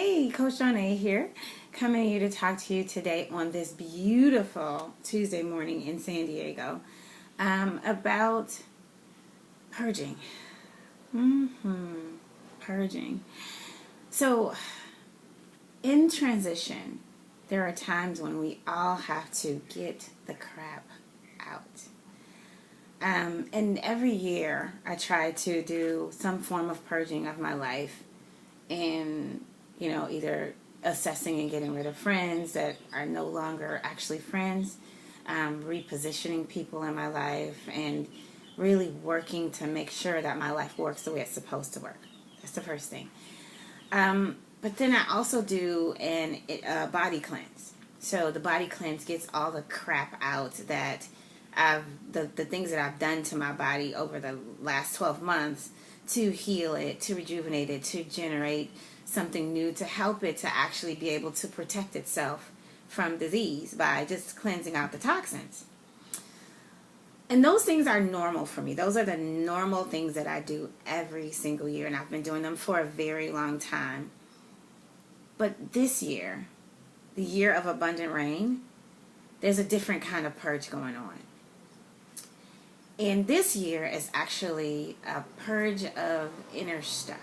Hey, Coach Johnny here, coming here to talk to you today on this beautiful Tuesday morning in San Diego about purging. Purging. So, in transition, there are times when we all have to get the crap out. And every year, I try to do some form of purging of my life, and either assessing and getting rid of friends that are no longer actually friends, repositioning people in my life, and really working to make sure that my life works the way it's supposed to work. That's the first thing. But then I also do a body cleanse. So the body cleanse gets all the crap out that the things that I've done to my body over the last 12 months to heal it, to rejuvenate it, to generate something new, to help it to actually be able to protect itself from disease by just cleansing out the toxins. And those things are normal for me. Those are the normal things that I do every single year, and I've been doing them for a very long time. But this year, the year of abundant rain, there's a different kind of purge going on. And this year is actually a purge of inner stuff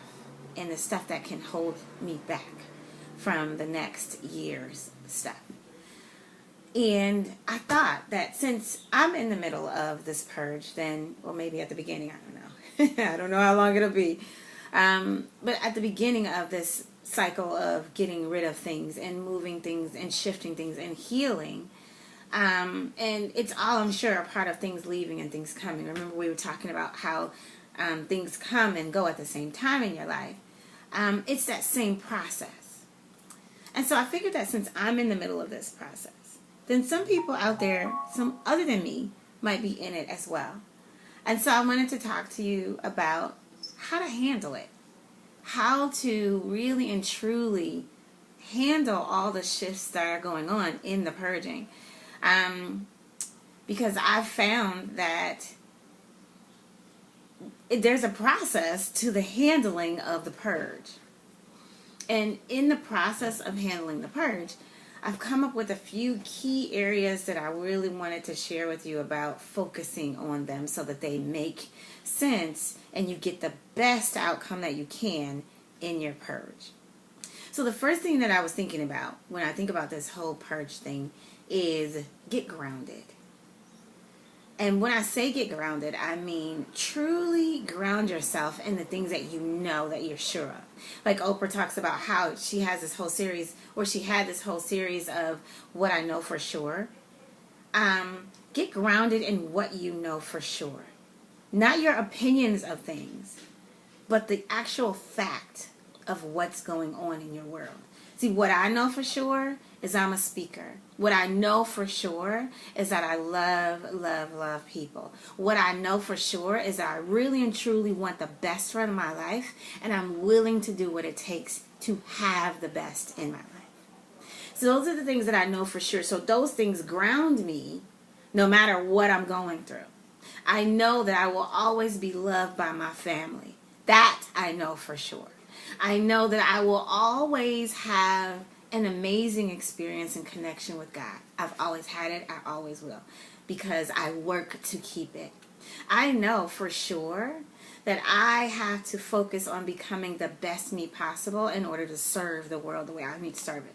and the stuff that can hold me back from the next year's stuff. And I thought that since I'm in the middle of this purge, then, or maybe at the beginning, I don't know. I don't know how long it'll be. But at the beginning of this cycle of getting rid of things and moving things and shifting things and healing, and it's all, I'm sure, a part of things leaving and things coming. Remember, we were talking about how things come and go at the same time in your life. It's that same process. And so I figured that since I'm in the middle of this process, then some people out there, some other than me, might be in it as well. And so I wanted to talk to you about how to handle it. How to really and truly handle all the shifts that are going on in the purging. Because I've found that there's a process to the handling of the purge. And in the process of handling the purge, I've come up with a few key areas that I really wanted to share with you about focusing on them so that they make sense and you get the best outcome that you can in your purge. So the first thing that I was thinking about when I think about this whole purge thing is get grounded. And when I say get grounded, I mean truly ground yourself in the things that you know that you're sure of. Like Oprah talks about how she has this whole series, or she had this whole series of what I know for sure. Get grounded in what you know for sure. Not your opinions of things, but the actual fact of what's going on in your world. See, what I know for sure is I'm a speaker. What I know for sure is that I love people. What I know for sure is that I really and truly want the best for my life, and I'm willing to do what it takes to have the best in my life. So those are the things that I know for sure. So those things ground me no matter what I'm going through. I know that I will always be loved by my family. That I know for sure. I know that I will always have an amazing experience and connection with God. I've always had it. I always will, because I work to keep it. I know for sure that I have to focus on becoming the best me possible in order to serve the world the way I need to serve it.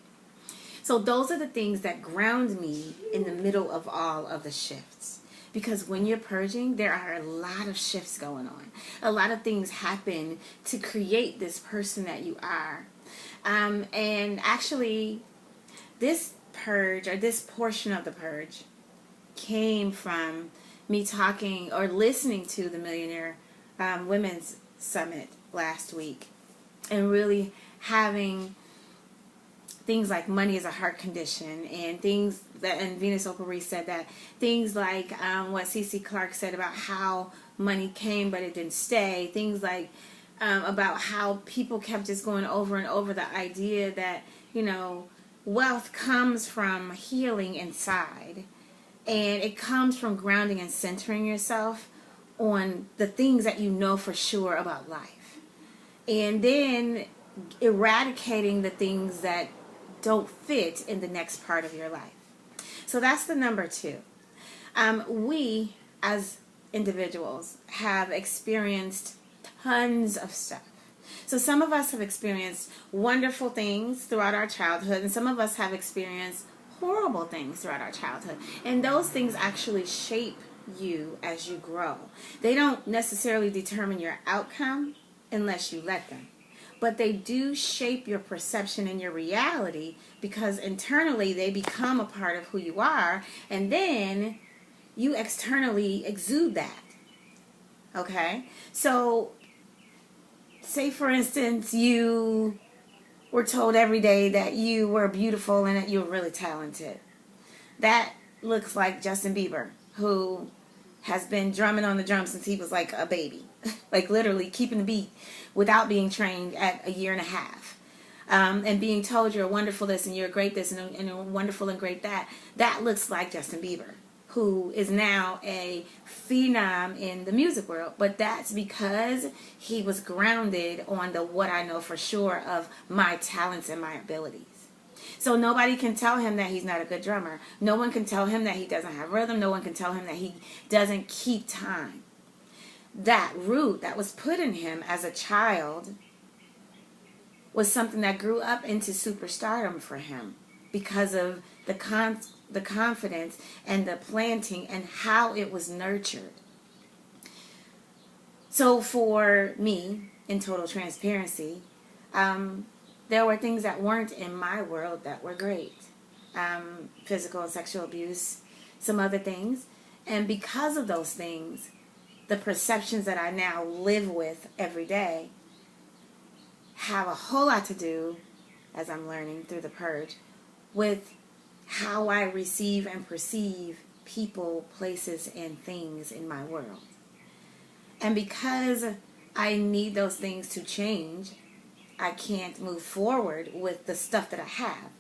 So those are the things that ground me in the middle of all of the shifts. Because when you're purging, there are a lot of shifts going on. A lot of things happen to create this person that you are. And actually, this purge, or this portion of the purge, came from me talking or listening to the Millionaire Women's Summit last week. And really having things like money is a heart condition, and things that, and Venus Oprah said that, things like what CC Clark said about how money came but it didn't stay, things like about how people kept just going over and over the idea that, wealth comes from healing inside, and it comes from grounding and centering yourself on the things that you know for sure about life. And then eradicating the things that don't fit in the next part of your life. So that's the number 2. We, as individuals, have experienced tons of stuff. So some of us have experienced wonderful things throughout our childhood, and some of us have experienced horrible things throughout our childhood. And those things actually shape you as you grow. They don't necessarily determine your outcome unless you let them. But they do shape your perception and your reality, because internally they become a part of who you are, and then you externally exude that. Okay? So, say for instance, you were told every day that you were beautiful and that you were really talented. That looks like Justin Bieber, who has been drumming on the drums since he was like a baby. Like literally keeping the beat without being trained at a year and a half. And being told you're a wonderful this and you're a great this and you're wonderful and great that. That looks like Justin Bieber, who is now a phenom in the music world. But that's because he was grounded on the what I know for sure of my talents and my abilities. So nobody can tell him that he's not a good drummer. No one can tell him that he doesn't have rhythm. No one can tell him that he doesn't keep time. That root that was put in him as a child was something that grew up into superstardom for him because of the confidence and the planting and how it was nurtured. So for me, in total transparency, there were things that weren't in my world that were great. Physical and sexual abuse, some other things. And because of those things, the perceptions that I now live with every day have a whole lot to do, as I'm learning through the purge, with how I receive and perceive people, places, and things in my world. And because I need those things to change, I can't move forward with the stuff that I have.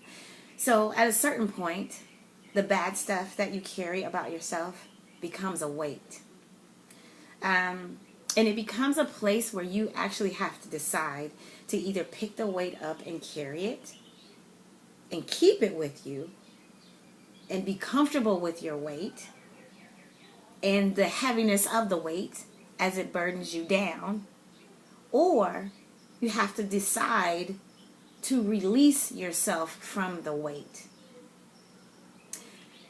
So at a certain point, the bad stuff that you carry about yourself becomes a weight. And it becomes a place where you actually have to decide to either pick the weight up and carry it and keep it with you and be comfortable with your weight and the heaviness of the weight as it burdens you down, or you have to decide to release yourself from the weight.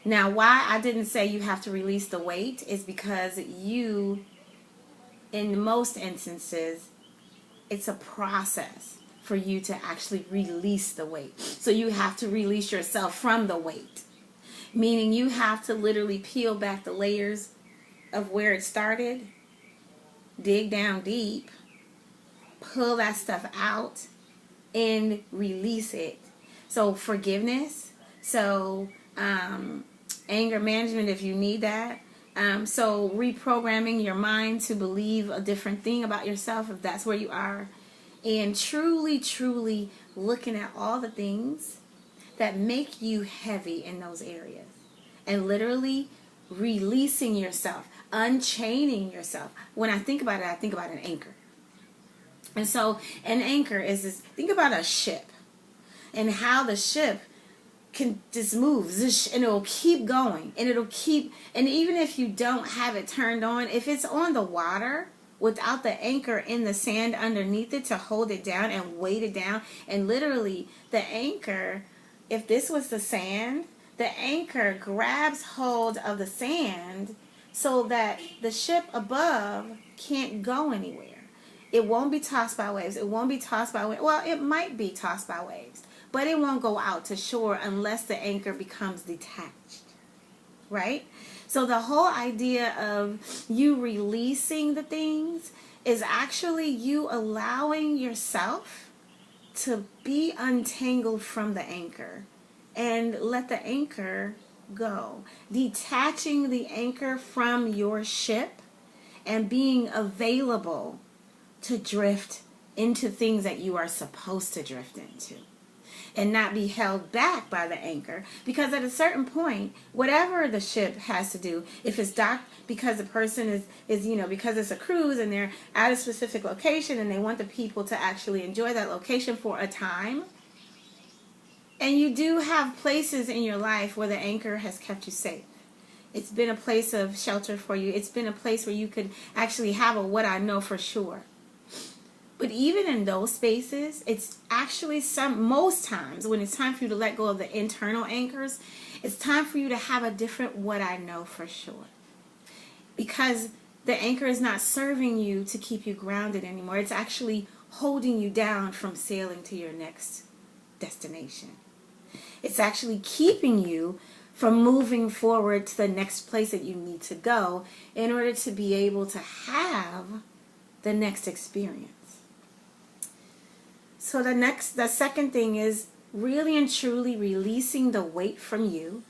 Now, why I didn't say you have to release the weight is because you, in most instances, it's a process for you to actually release the weight. So you have to release yourself from the weight. Meaning you have to literally peel back the layers of where it started, dig down deep, pull that stuff out, and release it. So forgiveness, so anger management if you need that. So reprogramming your mind to believe a different thing about yourself if that's where you are. And truly, truly looking at all the things that make you heavy in those areas. And literally releasing yourself, unchaining yourself. When I think about it, I think about an anchor. And so an anchor is this, think about a ship and how the ship can just move and it'll keep going and it'll keep, and even if you don't have it turned on, if it's on the water without the anchor in the sand underneath it to hold it down and weight it down, and literally the anchor, if this was the sand, the anchor grabs hold of the sand so that the ship above can't go anywhere. It won't be tossed by waves. It won't be tossed by waves. Well, it might be tossed by waves, but it won't go out to shore unless the anchor becomes detached, right? So the whole idea of you releasing the things is actually you allowing yourself to be untangled from the anchor and let the anchor go. Detaching the anchor from your ship and being available to drift into things that you are supposed to drift into. and not be held back by the anchor, because at a certain point, whatever the ship has to do, if it's docked because the person is because it's a cruise and they're at a specific location and they want the people to actually enjoy that location for a time, and you do have places in your life where the anchor has kept you safe. It's been a place of shelter for you. It's been a place where you could actually have a what I know for sure. But even in those spaces, it's actually most times when it's time for you to let go of the internal anchors, it's time for you to have a different what I know for sure. Because the anchor is not serving you to keep you grounded anymore. It's actually holding you down from sailing to your next destination. It's actually keeping you from moving forward to the next place that you need to go in order to be able to have the next experience. So the second thing is really and truly releasing the weight from you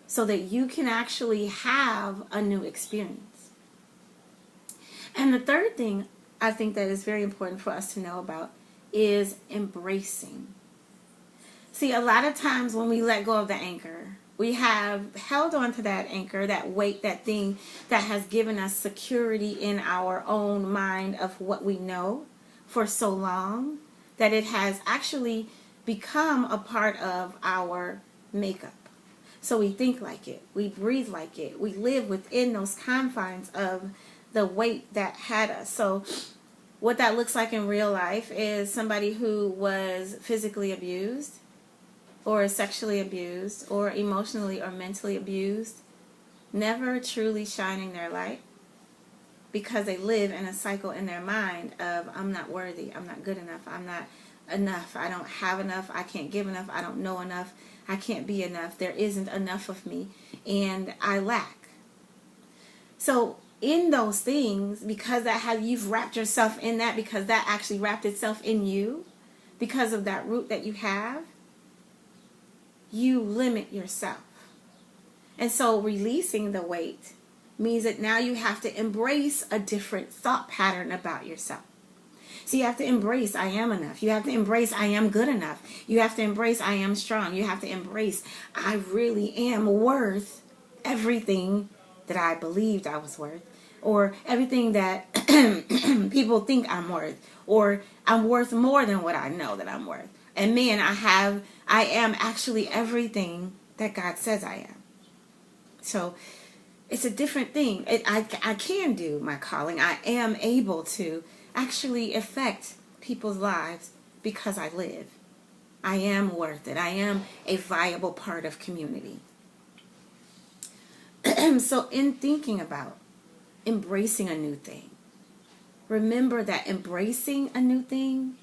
so that you can actually have a new experience. And the third thing I think that is very important for us to know about is embracing. See, a lot of times when we let go of the anchor, we have held on to that anchor, that weight, that thing that has given us security in our own mind of what we know for so long that it has actually become a part of our makeup. So we think like it, we breathe like it, we live within those confines of the weight that had us. So what that looks like in real life is somebody who was physically abused, or sexually abused, or emotionally or mentally abused, never truly shining their light because they live in a cycle in their mind of, I'm not worthy, I'm not good enough, I'm not enough, I don't have enough, I can't give enough, I don't know enough, I can't be enough, there isn't enough of me, and I lack. So in those things, because you've wrapped yourself in that, because that actually wrapped itself in you, because of that root that you have, you limit yourself. And so releasing the weight means that now you have to embrace a different thought pattern about yourself. So you have to embrace I am enough. You have to embrace I am good enough. You have to embrace I am strong. You have to embrace I really am worth everything that I believed I was worth, or everything that people think I'm worth, or I'm worth more than what I know that I'm worth. And man, I am actually everything that God says I am. So it's a different thing. I can do my calling. I am able to actually affect people's lives because I live. I am worth it. I am a viable part of community. So in thinking about embracing a new thing, remember that embracing a new thing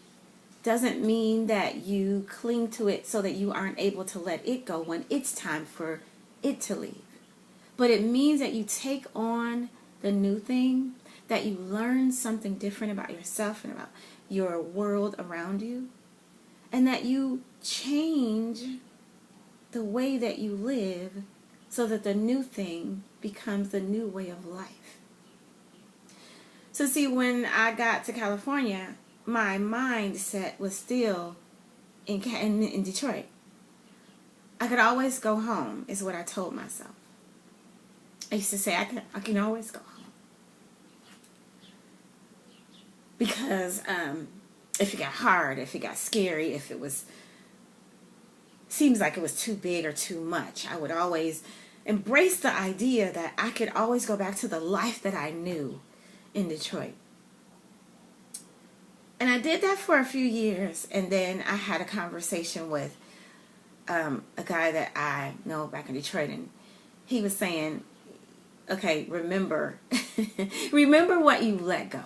doesn't mean that you cling to it so that you aren't able to let it go when it's time for it to leave. But it means that you take on the new thing, that you learn something different about yourself and about your world around you, and that you change the way that you live so that the new thing becomes the new way of life. So see, when I got to California, my mindset was still in Detroit. I could always go home, is what I told myself. I used to say, I can always go home. Because if it got hard, if it got scary, if it seems like it was too big or too much, I would always embrace the idea that I could always go back to the life that I knew in Detroit. And I did that for a few years, and then I had a conversation with a guy that I know back in Detroit, and he was saying, okay, remember what you let go.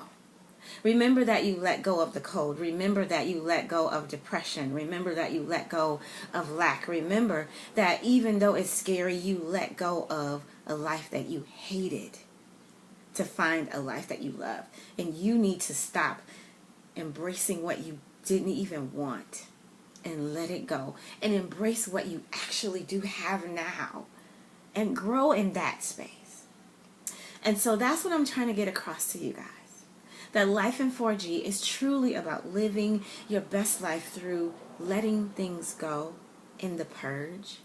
Remember that you let go of the cold. Remember that you let go of depression. Remember that you let go of lack. Remember that even though it's scary, you let go of a life that you hated to find a life that you love. And you need to stop embracing what you didn't even want and let it go, and embrace what you actually do have now and grow in that space. And so that's what I'm trying to get across to you guys. that life in 4G is truly about living your best life through letting things go in the purge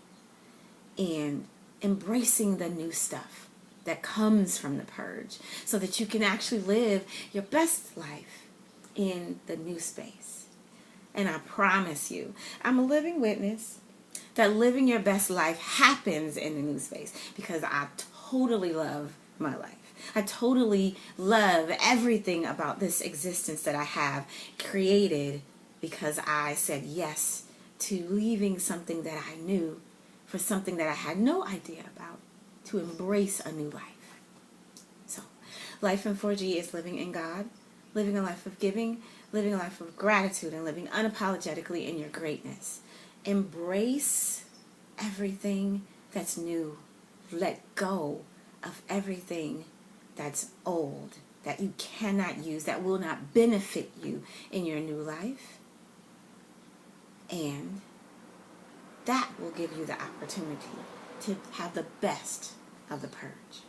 and embracing the new stuff that comes from the purge so that you can actually live your best life in the new space. And I promise you, I'm a living witness that living your best life happens in the new space because I totally love my life. I totally love everything about this existence that I have created because I said yes to leaving something that I knew for something that I had no idea about to embrace a new life. So, life in 4G is living in God, living a life of giving, living a life of gratitude, and living unapologetically in your greatness. Embrace everything that's new. Let go of everything that's old, that you cannot use, that will not benefit you in your new life. And that will give you the opportunity to have the best of the purge.